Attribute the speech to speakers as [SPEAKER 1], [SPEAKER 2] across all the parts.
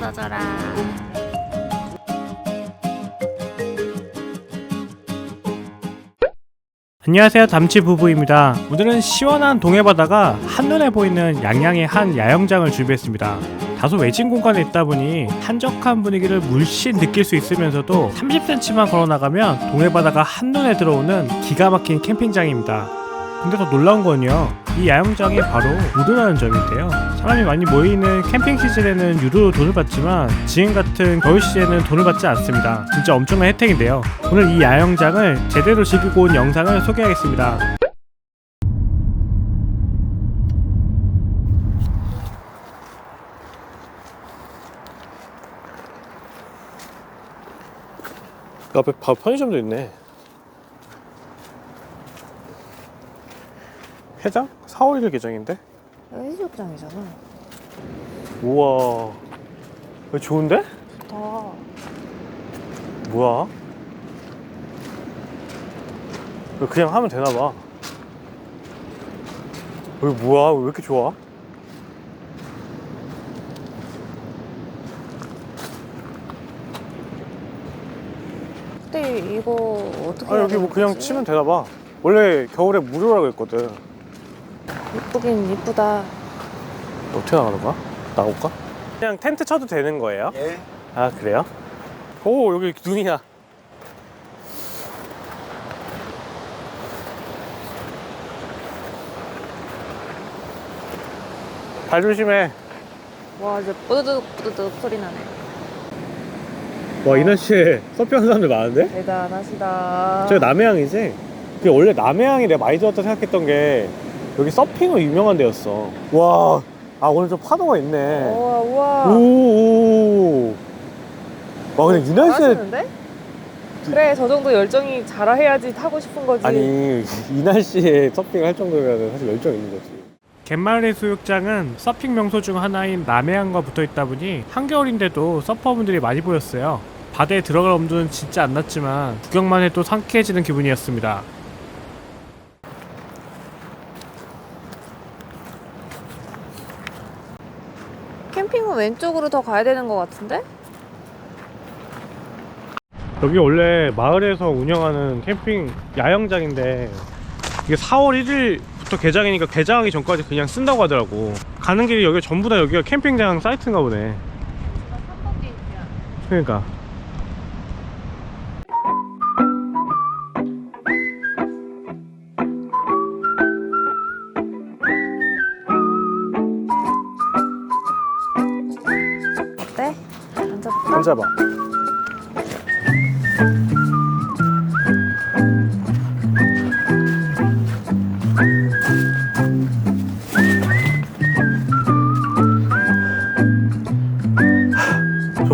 [SPEAKER 1] 없어져라.
[SPEAKER 2] 안녕하세요, 담치 부부입니다. 오늘은 시원한 동해바다가 한눈에 보이는 양양의 한 야영장을 준비했습니다. 다소 외진 공간에 있다 보니 한적한 분위기를 물씬 느낄 수 있으면서도 30cm만 걸어나가면 동해바다가 한눈에 들어오는 기가 막힌 캠핑장입니다. 근데 더 놀라운 건요, 이 야영장이 바로 무료라는 점인데요. 사람이 많이 모이는 캠핑 시즌에는 유료로 돈을 받지만 지금 같은 겨울 시즌에는 돈을 받지 않습니다. 진짜 엄청난 혜택인데요. 오늘 이 야영장을 제대로 즐기고 온 영상을 소개하겠습니다. 그 앞에 바로 편의점도 있네. 해장? 4월 1일 개장인데?
[SPEAKER 1] 해수욕장이잖아.
[SPEAKER 2] 우와, 이거 좋은데?
[SPEAKER 1] 좋다.
[SPEAKER 2] 뭐야? 이거 그냥 하면 되나봐. 이거 뭐야? 왜 이렇게 좋아?
[SPEAKER 1] 근데 이거 어떻게 해야
[SPEAKER 2] 여기 뭐
[SPEAKER 1] 되는
[SPEAKER 2] 그냥
[SPEAKER 1] 거지?
[SPEAKER 2] 치면 되나봐. 원래 겨울에 무료라고 했거든.
[SPEAKER 1] 이쁘긴 이쁘다.
[SPEAKER 2] 어떻게 나가는 거야? 나올까? 그냥 텐트 쳐도 되는 거예요?
[SPEAKER 3] 예.
[SPEAKER 2] 아, 그래요? 오, 여기 눈이야. 발 조심해.
[SPEAKER 1] 와, 이제 뿌드득 뿌드득 소리 나네.
[SPEAKER 2] 와, 이 날씨에 서핑하는 사람들 많은데?
[SPEAKER 1] 대단하시다.
[SPEAKER 2] 저기 남해항이지? 그 원래 남해항이 내가 많이 들었다 생각했던 게 여기 서핑으로 유명한 데였어. 와, 아, 오늘 좀 파도가 있네.
[SPEAKER 1] 우와, 우와.
[SPEAKER 2] 오. 와, 근데 이 날씨에
[SPEAKER 1] 잘하시는데? 그래, 저 정도 열정이 자라 해야지 타고 싶은 거지.
[SPEAKER 2] 아니, 이 날씨에 서핑 할 정도면 사실 열정 있는 거지. 갯마을 해수욕장은 서핑 명소 중 하나인 남해안과 붙어 있다 보니 한겨울인데도 서퍼분들이 많이 보였어요. 바다에 들어갈 엄두는 진짜 안 났지만 구경만 해도 상쾌해지는 기분이었습니다.
[SPEAKER 1] 캠핑은 왼쪽으로 더 가야 되는 것 같은데?
[SPEAKER 2] 여기 원래 마을에서 운영하는 캠핑 야영장인데 이게 4월 1일부터 개장이니까 개장하기 전까지 그냥 쓴다고 하더라고. 가는 길이 여기 전부 다 여기가 캠핑장 사이트인가 보네. 그러니까
[SPEAKER 1] 어때? 앉아볼까?
[SPEAKER 2] 앉아봐.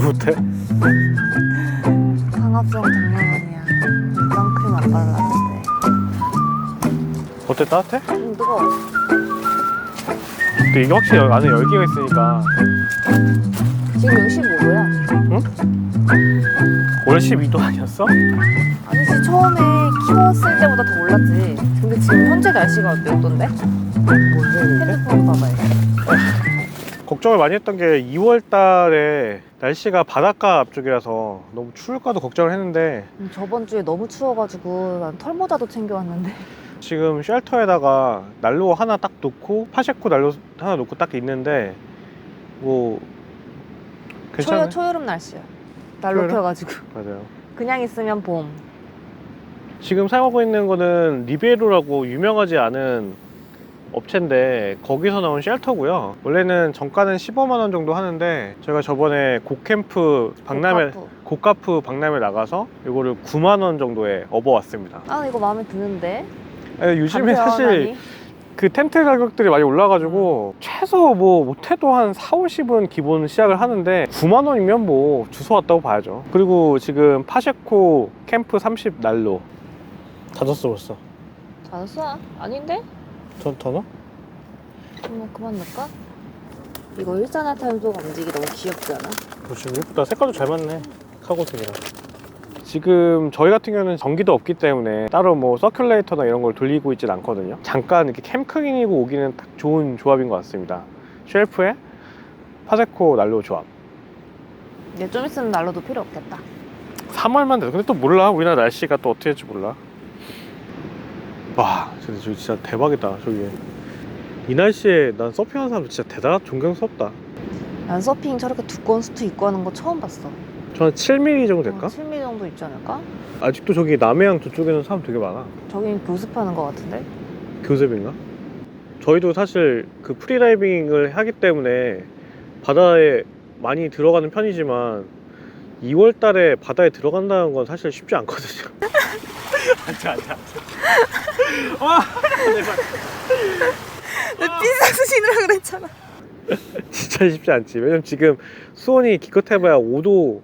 [SPEAKER 2] 좋대?
[SPEAKER 1] 광합성 장난 아니야. 선크림 안 발랐는데.
[SPEAKER 2] 어때? 따뜻해?
[SPEAKER 1] 뜨거워.
[SPEAKER 2] 근데 이게 확실히 안에 열기가 있으니까.
[SPEAKER 1] 지금 여기 15도야.
[SPEAKER 2] 응? 원래 12도 아니었어?
[SPEAKER 1] 아니지, 처음에 키웠을 때보다 더 올랐지. 근데 지금 현재 날씨가 몇 도인데?
[SPEAKER 2] 모르겠는데?
[SPEAKER 1] 핸드폰 봐봐요.
[SPEAKER 2] 걱정을 많이 했던 게 2월 달에 날씨가 바닷가 앞쪽이라서 너무 추울까도 걱정을 했는데
[SPEAKER 1] 저번 주에 너무 추워가지고 난 털모자도 챙겨왔는데.
[SPEAKER 2] 지금 쉘터에다가 난로 하나 딱 놓고 파셰코 난로 하나 놓고 딱 있는데 뭐 괜찮아요.
[SPEAKER 1] 초여름 날씨야. 난로
[SPEAKER 2] 초여름?
[SPEAKER 1] 펴가지고.
[SPEAKER 2] 맞아요.
[SPEAKER 1] 그냥 있으면 봄.
[SPEAKER 2] 지금 사용하고 있는 거는 리베로라고 유명하지 않은 업체인데 거기서 나온 쉘터고요. 원래는 정가는 15만 원 정도 하는데 저희가 저번에 고캠프 박람회 고카프 박람회 나가서 이거를 9만 원 정도에 업어왔습니다.
[SPEAKER 1] 아, 이거 마음에 드는데.
[SPEAKER 2] 요즘에 사실
[SPEAKER 1] 간편하니?
[SPEAKER 2] 그 텐트 가격들이 많이 올라가지고 최소 뭐 못해도 한 4, 50은 기본 시작을 하는데 9만 원이면 뭐 주워 왔다고 봐야죠. 그리고 지금 파셰코 캠프 30 난로 다 줬어 벌써.
[SPEAKER 1] 다 써? 아닌데?
[SPEAKER 2] 더 넣어?
[SPEAKER 1] 그럼 그만 넣을까? 이거 일산화탄소 감지기 너무 귀엽지 않아?
[SPEAKER 2] 지금 예쁘다. 색깔도 잘 맞네. 카고색이랑. 지금 저희 같은 경우는 전기도 없기 때문에 따로 뭐 서큘레이터나 이런 걸 돌리고 있진 않거든요. 잠깐 이렇게 캠크인이고 오기는 딱 좋은 조합인 것 같습니다. 쉘프에 파세코 난로 조합.
[SPEAKER 1] 이제 좀 있으면 난로도 필요 없겠다.
[SPEAKER 2] 3월만 돼도. 근데 또 몰라. 우리나라 날씨가 또 어떻게 될지 몰라. 와, 근데 저기 진짜 대박이다. 저기 이 날씨에 난 서핑하는 사람 진짜 대단하다. 존경스럽다.
[SPEAKER 1] 난 서핑 저렇게 두꺼운 수트 입고 하는 거 처음 봤어.
[SPEAKER 2] 저 한 7mm 정도 될까?
[SPEAKER 1] 7mm 정도 있지 않을까?
[SPEAKER 2] 아직도 저기 남해안 저쪽에는 사람 되게 많아.
[SPEAKER 1] 저긴 교습하는 거 같은데?
[SPEAKER 2] 교습인가? 저희도 사실 그 프리다이빙을 하기 때문에 바다에 많이 들어가는 편이지만 2월 달에 바다에 들어간다는 건 사실 쉽지 않거든요. 앉아. 와!
[SPEAKER 1] 삐사수신이라 그랬잖아.
[SPEAKER 2] 진짜 쉽지 않지. 왜냐면 지금 수온이 기껏해봐야 5도,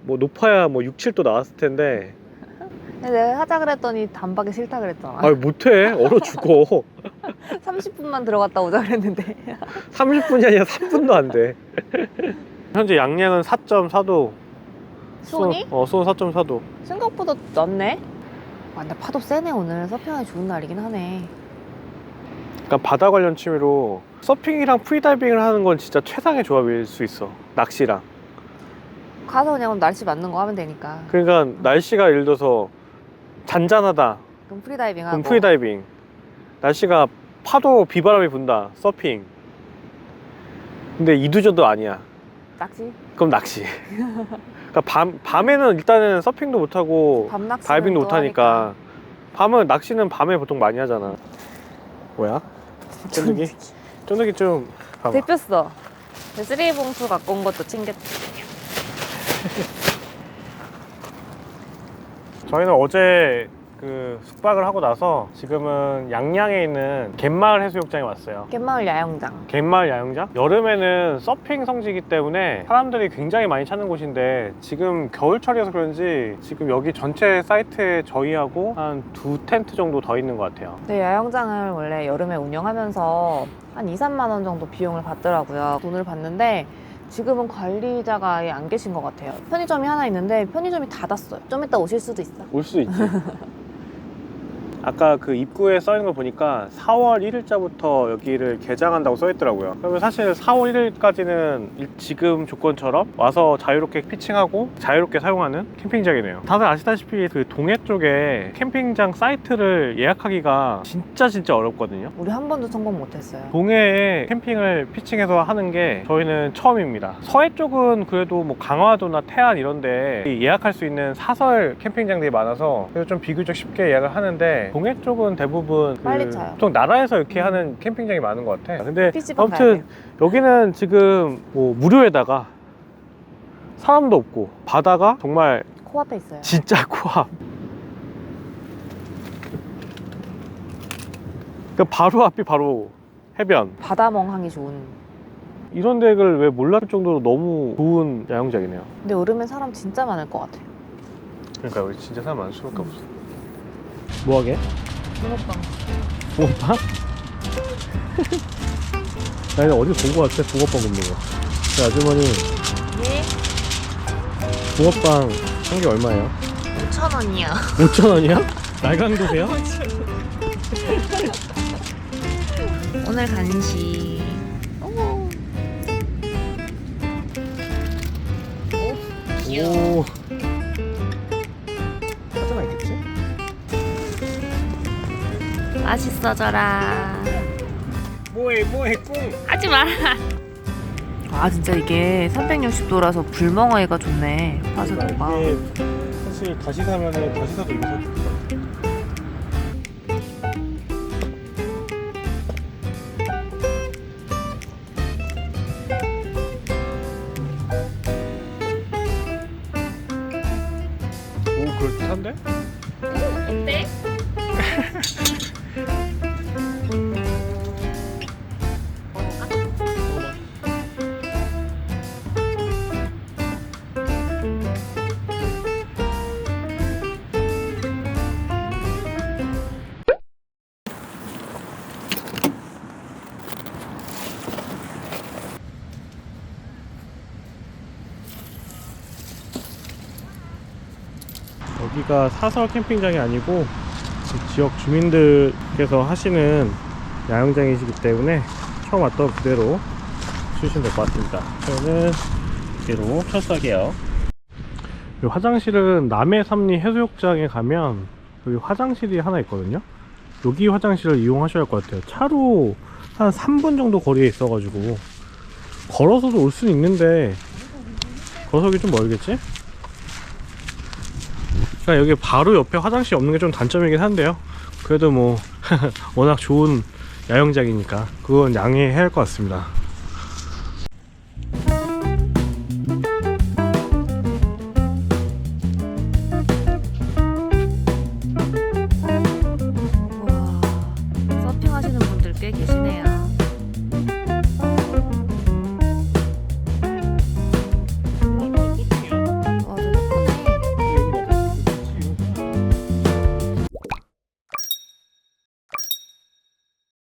[SPEAKER 2] 뭐 높아야 뭐 6, 7도 나왔을 텐데.
[SPEAKER 1] 내가 하자 그랬더니 단박에 싫다 그랬잖아.
[SPEAKER 2] 아, 못해. 얼어 죽어.
[SPEAKER 1] 30분만 들어갔다 오자 그랬는데.
[SPEAKER 2] 30분이 아니라 3분도 안 돼. 현재 양양은 4.4도.
[SPEAKER 1] 수온이?
[SPEAKER 2] 수온 4.4도.
[SPEAKER 1] 생각보다 낮네? 아, 근데 파도 세네. 오늘 서핑하기 좋은 날이긴 하네.
[SPEAKER 2] 그러니까 바다 관련 취미로 서핑이랑 프리다이빙을 하는 건 진짜 최상의 조합일 수 있어. 낚시랑.
[SPEAKER 1] 가서 그냥 날씨 맞는 거 하면 되니까.
[SPEAKER 2] 그러니까 날씨가 예를 들어서 잔잔하다.
[SPEAKER 1] 그럼 프리다이빙 하고.
[SPEAKER 2] 그럼 프리다이빙. 날씨가 파도 비바람이 분다. 서핑. 근데 이두저도 아니야.
[SPEAKER 1] 낚시?
[SPEAKER 2] 그럼 낚시. 그러니까 밤에는 일단은 서핑도 못하고
[SPEAKER 1] 밤 낚시
[SPEAKER 2] 다이빙도 못하니까 밤은 낚시는 밤에 보통 많이 하잖아. 뭐야? 쫀득이 좀 봐봐.
[SPEAKER 1] 대표어. 쓰레기봉투 갖고 온 것도 챙겼지.
[SPEAKER 2] 저희는 어제 그 숙박을 하고 나서 지금은 양양에 있는 갯마을 해수욕장에 왔어요.
[SPEAKER 1] 갯마을 야영장.
[SPEAKER 2] 갯마을 야영장? 여름에는 서핑 성지이기 때문에 사람들이 굉장히 많이 찾는 곳인데 지금 겨울철이어서 그런지 지금 여기 전체 사이트에 저희하고 한 2텐트 정도 더 있는 것 같아요.
[SPEAKER 1] 네, 야영장을 원래 여름에 운영하면서 한 2, 3만 원 정도 비용을 받더라고요. 돈을 받는데 지금은 관리자가 아예 안 계신 것 같아요. 편의점이 하나 있는데 편의점이 닫았어요. 좀 이따 오실 수도 있어.
[SPEAKER 2] 올 수 있지. 아까 그 입구에 써 있는 거 보니까 4월 1일자부터 여기를 개장한다고 써 있더라고요. 그러면 사실 4월 1일까지는 지금 조건처럼 와서 자유롭게 피칭하고 자유롭게 사용하는 캠핑장이네요. 다들 아시다시피 그 동해 쪽에 캠핑장 사이트를 예약하기가 진짜 어렵거든요.
[SPEAKER 1] 우리 한 번도 성공 못했어요.
[SPEAKER 2] 동해에 캠핑을 피칭해서 하는 게 저희는 처음입니다. 서해 쪽은 그래도 뭐 강화도나 태안 이런데 예약할 수 있는 사설 캠핑장들이 많아서 그래서 좀 비교적 쉽게 예약을 하는데 동해 쪽은 대부분
[SPEAKER 1] 빨리 차요.
[SPEAKER 2] 보통 나라에서 이렇게 하는 캠핑장이 많은 것 같아. 근데
[SPEAKER 1] PC방
[SPEAKER 2] 아무튼 여기는 지금 뭐 무료에다가 사람도 없고 바다가 정말
[SPEAKER 1] 코앞에 있어요.
[SPEAKER 2] 진짜 코앞. 그 바로 앞이 바로 해변.
[SPEAKER 1] 바다멍 하기 좋은.
[SPEAKER 2] 이런 데를 왜 몰랐을 정도로 너무 좋은 야영장이네요.
[SPEAKER 1] 근데 여름엔 사람 진짜 많을 것 같아요.
[SPEAKER 2] 그러니까 여기 진짜 사람 많을 수밖에 없어. 뭐하게?
[SPEAKER 1] 붕어빵.
[SPEAKER 2] 붕어빵? 나 이거 어디서 본 거 같아, 붕어빵 굽는 거. 그 아주머니,
[SPEAKER 1] 네?
[SPEAKER 2] 붕어빵 한 개 얼마예요?
[SPEAKER 1] 5,000원이요.
[SPEAKER 2] 5,000원이야? 날강도세요?
[SPEAKER 1] 오늘 간식. 어머.
[SPEAKER 2] 오. 하잖아, 있겠지?
[SPEAKER 1] 맛있어져라.
[SPEAKER 2] 뭐해, 꿍!
[SPEAKER 1] 하지 마라. 아, 진짜 이게 360도라서 불멍하기가 좋네. 화살도가.
[SPEAKER 2] 이게 사실 다시 사면은 다시 사도 이거 사줄 것 같아. 오, 그럴듯한데?
[SPEAKER 1] 어때?
[SPEAKER 2] 여기가 사설 캠핑장이 아니고 지역 주민들께서 하시는 야영장이시기 때문에 처음 왔던 그대로 주시면 될 것 같습니다. 저는
[SPEAKER 3] 이대로 철수하게요.
[SPEAKER 2] 이 화장실은 남해삼리 해수욕장에 가면 여기 화장실이 하나 있거든요. 여기 화장실을 이용하셔야 할 것 같아요. 차로 한 3분 정도 거리에 있어가지고 걸어서도 올 수는 있는데 걸어서 오기 좀 멀겠지? 그러니까 여기 바로 옆에 화장실이 없는 게 좀 단점이긴 한데요. 그래도 뭐 워낙 좋은 야영장이니까 그건 양해해야 할 것 같습니다.
[SPEAKER 1] 와, 서핑하시는 분들 꽤 계시네요.